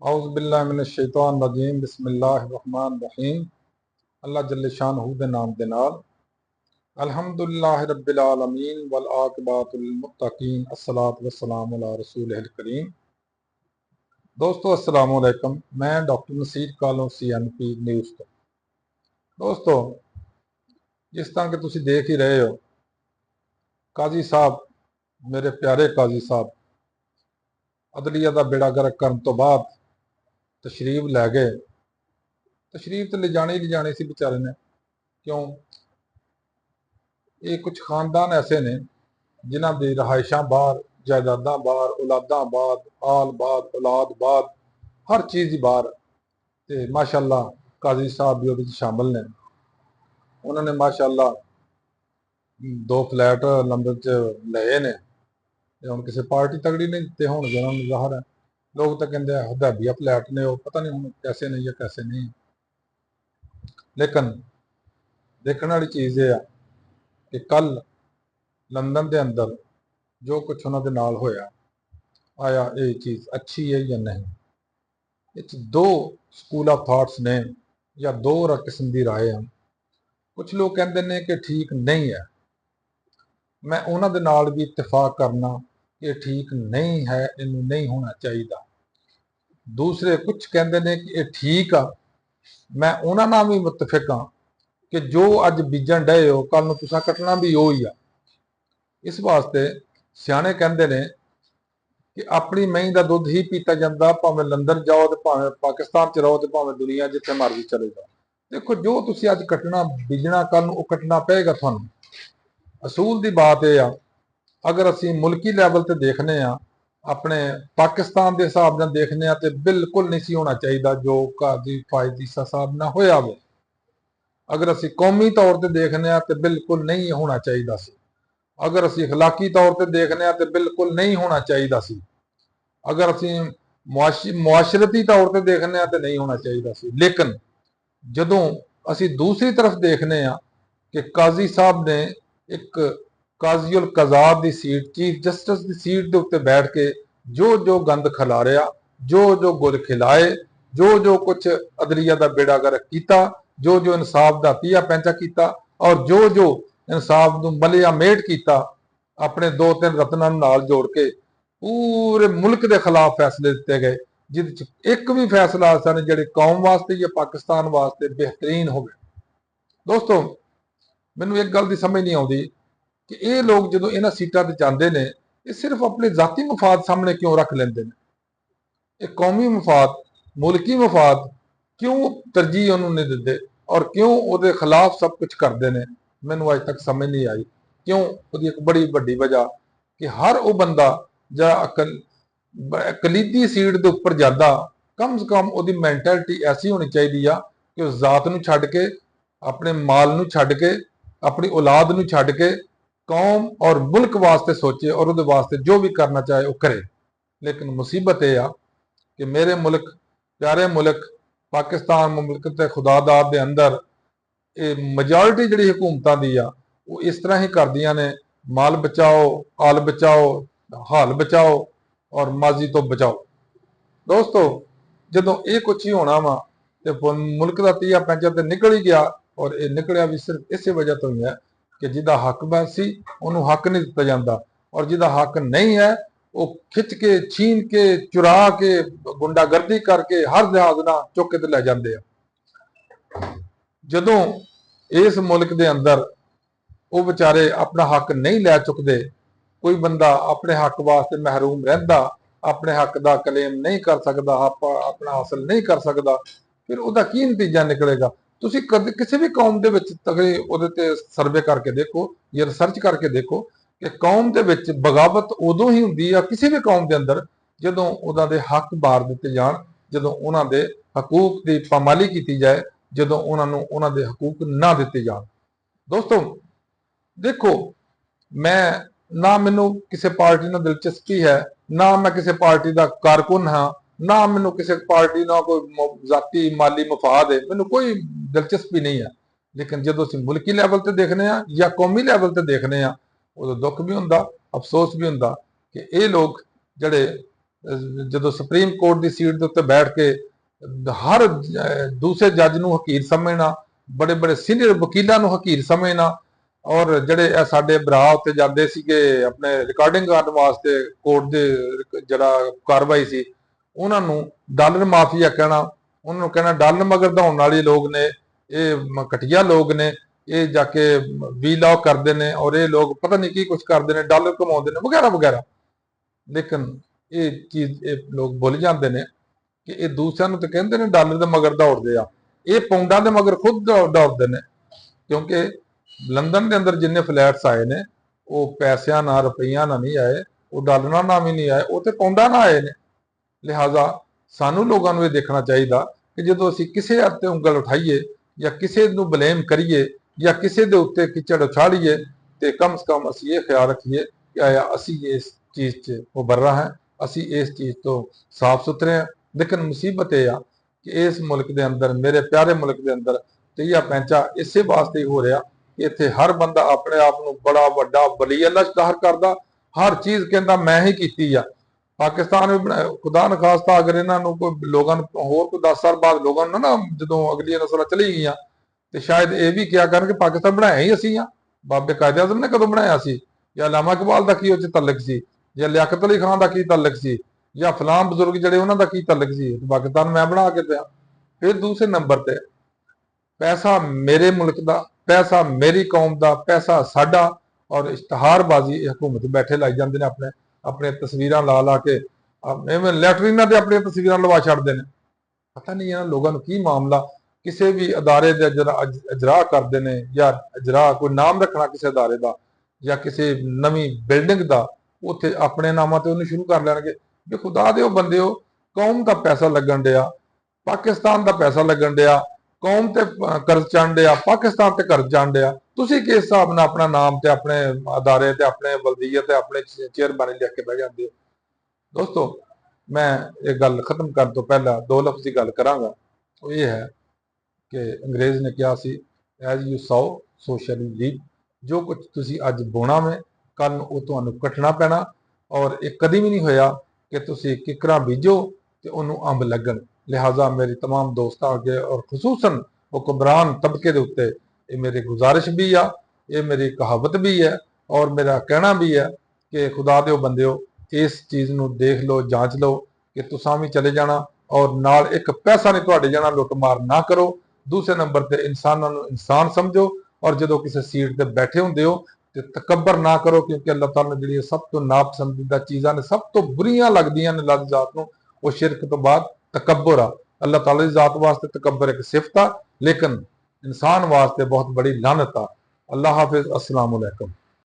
औज़ुबिल्लाहिमिनश्शैतानिर्रजीम बिस्मिल्लाहिर्रहमानिर्रहीम। अल्लाह जल्ले शानहू दे नाम दे नाल अल्हम्दुलिल्लाहि रब्बिल आलमीन वल आक़िबतुल लिल मुत्तकीन अस्सलातु वस्सलामु अला रसूलिल करीम। दोस्तों अस्सलाम वालेकुम। मैं डॉक्टर नसीर कालों CNP न्यूज़ तो। दोस्तों जिस तरह के तुसी देख ही रहे हो, काजी साहब मेरे प्यारे काजी साहब अदलिया का बेड़ा गर्क करन तो बाद तशरीफ लै गए। तशरीफ तो ले जानी सी बेचारे ने। क्यों? ये कुछ खानदान ऐसे ने जिन्हां दी रहायशां बाहर, जायदादां बाहर, औलादां बाद, आल बाद, औलाद बाद, हर चीज़ ही बाहर। ते माशाअल्लाह काजी साहब भी उहदे शामिल ने। उन्होंने माशाअल्लाह 2 फ्लैट लंदन च लए ने। हुण किसी पार्टी तगड़ी नहीं दिते होणगे उन्होंने, ज़ाहिर है। लोग तो कहते हैं हदैबिया फ्लैट ने, वो पता नहीं हुण कैसे नहीं या कैसे नहीं। लेकिन देखने वाली चीज़ ये है कि कल लंदन के अंदर जो कुछ उन्होंने नाल होया, आया ये चीज़ अच्छी है या नहीं। इस दो स्कूल ऑफ थाट्स ने या दो किस्म की राय हैं। कुछ लोग कहते हैं कि ठीक नहीं है। मैं उन्होंने नाल भी इत्तेफाक करना कि ठीक नहीं है, इनू नहीं होना चाहिए। दूसरे कुछ कहते हैं कि ये ठीक आ। मैं उन्होंने भी मुतफिक हाँ कि जो अज बीजन डे हो कल तुसा कटना भी हो ही आ। इस वास्ते सियाने कहते हैं कि अपनी मई का दुध ही पीता जाता, भावें लंदन जाओ तो भावें पाकिस्तान च रहो तो भावें दुनिया जिथे मर्जी चले जाओ। देखो जो तुसी अज कटना बीजना कल वो कटना पेगा थानू। असूल की बात यह आ, अगर असी मुल्की लैवल पर देखने अपने पाकिस्तान के हिसाब न देखने तो बिल्कुल नहीं सी होना चाहिए जो काजी फायद ईसा साहब ना होया वो। अगर असी कौमी तौर पर देखने तो बिल्कुल नहीं होना चाहिए सी। अगर असी अखलाकी तौर पर देखने तो बिल्कुल नहीं होना चाहिए सी। अगर असी मुआशरती तौर पर देखने तो नहीं होना चाहिए सी। लेकिन जदों असी दूसरी तरफ देखने कि काजी साहब ने एक काजी उल कज़ात की सीट, चीफ जस्टिस की सीट के उत्ते बैठ के जो गंद खिलारिया, जो गुल खिलाए, जो कुछ अदलिया का बेड़ा गर्क किया, जो इंसाफ का पीआ पैंचा किया और जो इंसाफ को मलिया मेट किया, अपने 2-3 रत्नों नाल जोड़ के पूरे मुल्क के खिलाफ फैसले दिते गए, जिद एक भी फैसला ऐसा नहीं जो कौम वास्ते या पाकिस्तान वास्ते बेहतरीन हो। दोस्तों मैनू एक गल की समझ नहीं आती कि ये लोग जो इन्होंने सीटा पर जाते हैं ये सिर्फ अपने जाती मफाद सामने क्यों रख लेंगे। ये कौमी मफाद, मुल्की मफाद क्यों तरजीह उन्होंने नहीं देते और क्यों वो खिलाफ सब कुछ करते हैं। मैनू अज तक समझ नहीं आई क्यों। वो एक बड़ी वड्डी वजह कि हर वो बंदा जो कलीदी सीट के उपर जाता, कम से कम वो मैंटैलिटी ऐसी होनी चाहिए कि उस जात को छड्ड के, अपने माल को छड्ड के, अपनी औलाद को छड्ड के कौम और मुल्क वास्ते सोचे और वो वास्ते जो भी करना चाहे वो करे। लेकिन मुसीबत यह आ कि मेरे मुल्क, प्यारे मुल्क पाकिस्तान मुल्क ते खुदादाद के अंदर ये मेजॉरिटी जी हुकूमत की वो इस तरह ही करदियां ने, माल बचाओ, आल बचाओ, हाल बचाओ और माजी तो बचाओ। दोस्तों जदों ये कुछ ही होना वा तो मुल्क का तीया पैंचा तो निकल ही गया। और ये निकलिया भी सिर्फ इस वजह तो ही है कि जिदा हक सी उन्होंने हक नहीं दिता जाता और जिदा हक नहीं है वो खिंच के, छीन के, चुरा के, गुंडागर्दी करके हर लिहाज ना चुक के लै जाते हैं। जदों इस मुल्क के अंदर वो बेचारे अपना हक नहीं लै चुकते, कोई बंदा अपने हक वास्ते महरूम रहिंदा, अपने हक का क्लेम नहीं कर सकता, अपना हासिल नहीं कर सकता, फिर उसका की नतीजा निकलेगा। तुसी कद किसी भी कौम के तगड़े वो सर्वे करके देखो या रिसर्च करके देखो कि कौम के बगावत उदों ही होंगी है किसी भी कौम के अंदर जदों उन्होंने हक बार दिते जान, जदों उन्होंने हकूक की पामाली की जाए, जदों उन्होंने हकूक ना दिते जान। दोस्तों देखो मैं ना मैनू किसी पार्टी में दिलचस्पी है, ना मैं किसी पार्टी का कारकुन हाँ, ना मैनू किसी पार्टी ना कोई जाती माली मफाद है, मैनू कोई दिलचस्पी नहीं है। लेकिन जो असीं मुल्की लैवल पर देखने या कौमी लैवल पर देखने उदों दुख भी होंदा, अफसोस भी होंदा कि ये लोग जड़े ਜਦੋਂ ਸੁਪਰੀਮ ਕੋਰਟ ਦੀ ਸੀਟ ਦੇ ਉੱਤੇ ਬੈਠ ਕੇ ਹਰ ਦੂਸਰੇ ਜੱਜ ਨੂੰ ਹਕੀਰ ਸਮਝਣਾ, ਬੜੇ ਬੜੇ ਸੀਨੀਅਰ ਵਕੀਲਾਂ ਨੂੰ ਹਕੀਰ ਸਮਝਣਾ, ਔਰ ਜਿਹੜੇ ਸਾਡੇ ਭਰਾ ਉੱਤੇ ਜਾਂਦੇ ਸੀਗੇ ਆਪਣੇ ਰਿਕਾਰਡਿੰਗ ਕਰਨ ਵਾਸਤੇ ਕੋਰਟ ਦੇ ਜਿਹੜਾ ਕਾਰਵਾਈ ਸੀ, ਉਹਨਾਂ ਨੂੰ ਡਾਲਰ ਮਾਫੀਆ ਕਹਿਣਾ, ਉਹਨਾਂ ਨੂੰ ਕਹਿਣਾ ਡਾਲਰ ਮਗਰ ਦੌੜਨ ਵਾਲੇ ਲੋਕ ਨੇ, ਇਹ ਘਟੀਆ ਲੋਕ ਨੇ, ਇਹ ਜਾ ਕੇ ਵੀਲੌਗ ਕਰਦੇ ਨੇ ਔਰ ਇਹ ਲੋਕ ਪਤਾ ਨਹੀਂ ਕੀ ਕੁਝ ਕਰਦੇ ਨੇ, ਡਾਲਰ ਕਮਾਉਂਦੇ ਨੇ ਵਗੈਰਾ ਵਗੈਰਾ। ਲੇਕਿਨ ਇਹ ਚੀਜ਼ ਇਹ ਲੋਕ ਭੁੱਲ ਜਾਂਦੇ ਨੇ ਕਿ ਇਹ ਦੂਸਰਿਆਂ ਨੂੰ ਤਾਂ ਕਹਿੰਦੇ ਨੇ ਡਾਲਰ ਦੇ ਮਗਰ ਦੌੜਦੇ ਆ, ਇਹ ਪੌਂਡਾਂ ਦੇ ਮਗਰ ਖੁਦ ਦੌੜਦੇ ਨੇ। ਕਿਉਂਕਿ ਲੰਡਨ ਦੇ ਅੰਦਰ ਜਿੰਨੇ ਫਲੈਟਸ ਆਏ ਨੇ ਉਹ ਪੈਸਿਆਂ ਨਾਲ ਰੁਪਈਆਂ ਨਾਲ ਨਹੀਂ ਆਏ, ਉਹ ਡਾਲਰਾਂ ਨਾਲ ਵੀ ਨਹੀਂ ਆਏ, ਉਹ ਤੇ ਪੌਂਡਾਂ ਨਾਲ ਆਏ ਨੇ। ਲਿਹਾਜ਼ਾ ਸਾਨੂੰ ਲੋਕਾਂ ਨੂੰ ਇਹ ਦੇਖਣਾ ਚਾਹੀਦਾ ਕਿ ਜਦੋਂ ਅਸੀਂ ਕਿਸੇ ਹੱਥ ਤੇ ਉਂਗਲ ਉਠਾਈਏ ਜਾਂ ਕਿਸੇ ਨੂੰ ਬਲੇਮ ਕਰੀਏ ਜਾਂ ਕਿਸੇ ਦੇ ਉੱਤੇ ਕਿਚੜ ਉਛਾਲੀਏ ਤੇ ਕਮ ਸੇ ਕਮ ਅਸੀਂ ਇਹ ਖਿਆਲ ਰੱਖੀਏ ਕਿ ਆਇਆ ਅਸੀਂ ਇਸ ਚੀਜ਼ 'ਚ ਉਬਰਨਾ ਹੈ, ਅਸੀਂ ਇਸ ਚੀਜ਼ ਤੋਂ ਸਾਫ਼ ਸੁਥਰੇ ਹਾਂ। ਲੇਕਿਨ ਮੁਸੀਬਤ ਇਹ ਆ ਕਿ ਇਸ ਮੁਲਕ ਦੇ ਅੰਦਰ, ਮੇਰੇ ਪਿਆਰੇ ਮੁਲਕ ਦੇ ਅੰਦਰ ਤੀਆ ਪੈਂਚਾ ਇਸੇ ਵਾਸਤੇ ਹੀ ਹੋ ਰਿਹਾ ਕਿ ਇੱਥੇ ਹਰ ਬੰਦਾ ਆਪਣੇ ਆਪ ਨੂੰ ਬੜਾ ਵੱਡਾ ਵਲੀ ਅੱਲਾ ਜ਼ਾਹਰ ਕਰਦਾ, ਹਰ ਚੀਜ਼ ਕਹਿੰਦਾ ਮੈਂ ਹੀ ਕੀਤੀ ਆ। ਪਾਕਿਸਤਾਨ ਵੀ ਬਣਾਇਆ, ਖੁਦਾ ਨਾ ਖਾਸਤਾ ਅਗਰ ਇਹਨਾਂ ਨੂੰ ਕੋਈ ਲੋਕਾਂ ਨੂੰ ਹੋਰ ਕੋਈ 10 ਸਾਲ ਬਾਅਦ ਲੋਕਾਂ ਨੂੰ ਨਾ ਜਦੋਂ ਅਗਲੀਆਂ ਨਸਲਾਂ ਚਲੀ ਗਈਆਂ ਤੇ ਸ਼ਾਇਦ ਇਹ ਵੀ ਕਿਹਾ ਕਰਨ ਕਿ ਪਾਕਿਸਤਾਨ ਬਣਾਇਆ ਹੀ ਅਸੀਂ ਆ, ਬਾਬੇ ਕਾਇਦੇ ਆਜ਼ਮ ਨੇ ਕਦੋਂ ਬਣਾਇਆ ਸੀ, ਜਾਂ ਅਲਾਮਾ ਇਕਬਾਲ ਦਾ ਕੀ ਉਹ 'ਚ ਤਲਕ ਸੀ, ਜਾਂ ਲਿਆਕਤ ਅਲੀ ਖਾਨ ਦਾ ਕੀ ਤਲਕ ਸੀ, ਜਾਂ ਫਲਾਂ ਬਜ਼ੁਰਗ ਜਿਹੜੇ ਉਹਨਾਂ ਦਾ ਕੀ ਤਲਕ ਸੀ, ਪਾਕਿਸਤਾਨ ਮੈਂ ਬਣਾ ਕੇ ਦਿਆਂ। ਫਿਰ ਦੂਸਰੇ ਨੰਬਰ ਤੇ ਪੈਸਾ ਮੇਰੇ ਮੁਲਕ ਦਾ, ਪੈਸਾ ਮੇਰੀ ਕੌਮ ਦਾ, ਪੈਸਾ ਸਾਡਾ, ਔਰ ਇਸ਼ਤਿਹਾਰਬਾਜ਼ੀ ਹਕੂਮਤ ਬੈਠੇ ਲਾਈ ਜਾਂਦੇ ਨੇ ਆਪਣੇ ਤਸਵੀਰਾਂ ਲਾ ਲਾ ਕੇ, ਐਵੇਂ ਲੈਟਰੀਨਾਂ ਤੇ ਆਪਣੀਆਂ ਤਸਵੀਰਾਂ ਲਵਾ ਛੱਡਦੇ ਨੇ। ਪਤਾ ਨਹੀਂ ਇਹਨਾਂ ਲੋਕਾਂ ਨੂੰ ਕੀ ਮਾਮਲਾ, ਕਿਸੇ ਵੀ ਅਦਾਰੇ ਦੇ ਅਜਰਾ ਕਰਦੇ ਨੇ ਜਾਂ ਅਜਰਾ ਕੋਈ ਨਾਮ ਰੱਖਣਾ ਕਿਸੇ ਅਦਾਰੇ ਦਾ ਜਾਂ ਕਿਸੇ ਨਵੀਂ ਬਿਲਡਿੰਗ ਦਾ, ਉੱਥੇ ਆਪਣੇ ਨਾਮਾਂ ਤੇ ਉਹਨੂੰ ਸ਼ੁਰੂ ਕਰ ਲੈਣਗੇ। ਵੀ ਖੁਦਾ ਦੇ ਉਹ ਬੰਦਿਓ, ਕੌਮ ਦਾ ਪੈਸਾ ਲੱਗਣ ਡਿਆ, ਪਾਕਿਸਤਾਨ ਦਾ ਪੈਸਾ ਲੱਗਣ ਡਿਆ, ਕੌਮ ਤੇ ਕਰਜ਼ ਚੜ੍ਹਨ ਡਿਆ, ਪਾਕਿਸਤਾਨ ਤੇ ਕਰਜ਼ ਚੜ੍ਹਨ ਡਿਆ, ਤੁਸੀਂ ਕਿਸ ਹਿਸਾਬ ਨਾਲ ਆਪਣਾ ਨਾਮ ਤੇ ਆਪਣੇ ਅਦਾਰੇ ਤੇ ਆਪਣੇ ਬਲਦੀਅਤ ਤੇ ਆਪਣੇ ਚੇਅਰਮੈਨ ਲਿਖ ਕੇ ਬਹਿ ਜਾਂਦੇ ਹੋ। ਦੋਸਤੋ, ਮੈਂ ਇਹ ਗੱਲ ਖਤਮ ਕਰਨ ਤੋਂ ਪਹਿਲਾਂ ਦੋ ਲਫ਼ਜ਼ ਦੀ ਗੱਲ ਕਰਾਂਗਾ। ਉਹ ਇਹ ਹੈ ਕਿ ਅੰਗਰੇਜ਼ ਨੇ ਕਿਹਾ ਸੀ as you sow so shall you reap, ਜੋ ਕੁਝ ਤੁਸੀਂ ਅੱਜ ਬੋਣਾ ਵੇ ਕੱਲ ਨੂੰ ਉਹ ਤੁਹਾਨੂੰ ਕੱਟਣਾ ਪੈਣਾ। ਔਰ ਇਹ ਕਦੀ ਵੀ ਨਹੀਂ ਹੋਇਆ ਕਿ ਤੁਸੀਂ ਕਿਕਰਾਂ ਬੀਜੋ ਤੇ ਉਹਨੂੰ ਅੰਬ ਲੱਗਣ। ਲਿਹਾਜ਼ਾ ਮੇਰੀ तमाम ਦੋਸਤਾਂ ਅੱਗੇ ਔਰ ਖਸੂਸਨ ਹੁਕਮਰਾਨ ਤਬਕੇ ਦੇ ਉੱਤੇ ਇਹ ਮੇਰੀ ਗੁਜ਼ਾਰਿਸ਼ ਵੀ ਆ, ਇਹ ਮੇਰੀ ਕਹਾਵਤ ਵੀ ਹੈ ਔਰ ਮੇਰਾ ਕਹਿਣਾ ਵੀ ਹੈ ਕਿ ਖੁਦਾ ਦੇ ਬੰਦਿਓ, ਇਸ ਚੀਜ਼ ਨੂੰ ਦੇਖ ਲਓ, ਜਾਂਚ ਲਓ ਕਿ ਤੁਸੀਂ ਵੀ ਚਲੇ ਜਾਣਾ ਔਰ ਨਾਲ ਇੱਕ ਪੈਸਾ ਨਹੀਂ ਤੁਹਾਡੇ ਜਾਣਾ, ਲੁੱਟਮਾਰ ਨਾ ਕਰੋ। ਦੂਸਰੇ ਨੰਬਰ ਤੇ ਇਨਸਾਨਾਂ ਨੂੰ ਇਨਸਾਨ ਸਮਝੋ, ਔਰ ਜਦੋਂ ਕਿਸੇ ਸੀਟ ਤੇ ਬੈਠੇ ਹੁੰਦੇ ਹੋ ਤੇ ਤਕੱਬਰ ਨਾ ਕਰੋ, ਕਿਉਂਕਿ ਅੱਲਾਹ ਤਾਲਾ ਨੇ ਜਿਹੜੀਆਂ ਸਭ ਤੋਂ ਨਾਪਸੰਦੀਦਾ ਚੀਜ਼ਾਂ ਨੇ, ਸਭ ਤੋਂ ਬੁਰੀਆਂ ਲੱਗਦੀਆਂ ਨੇ ਅੱਲਾਹ ਦੀ ਜ਼ਾਤ ਨੂੰ, ਉਹ ਸ਼ਿਰਕ ਤੋਂ ਬਾਅਦ ਤਕੱਬਰ ਆ। ਅੱਲਾਹ ਤਾਲਾ ਦੀ ਜ਼ਾਤ ਵਾਸਤੇ ਤਕੱਬਰ ਇੱਕ ਸਿਫਤ ਆ, ਲੇਕਿਨ इंसान वास्ते बहुत बड़ी लानत आ। अल्लाह हाफिज, अस्सलाम वालेकुम।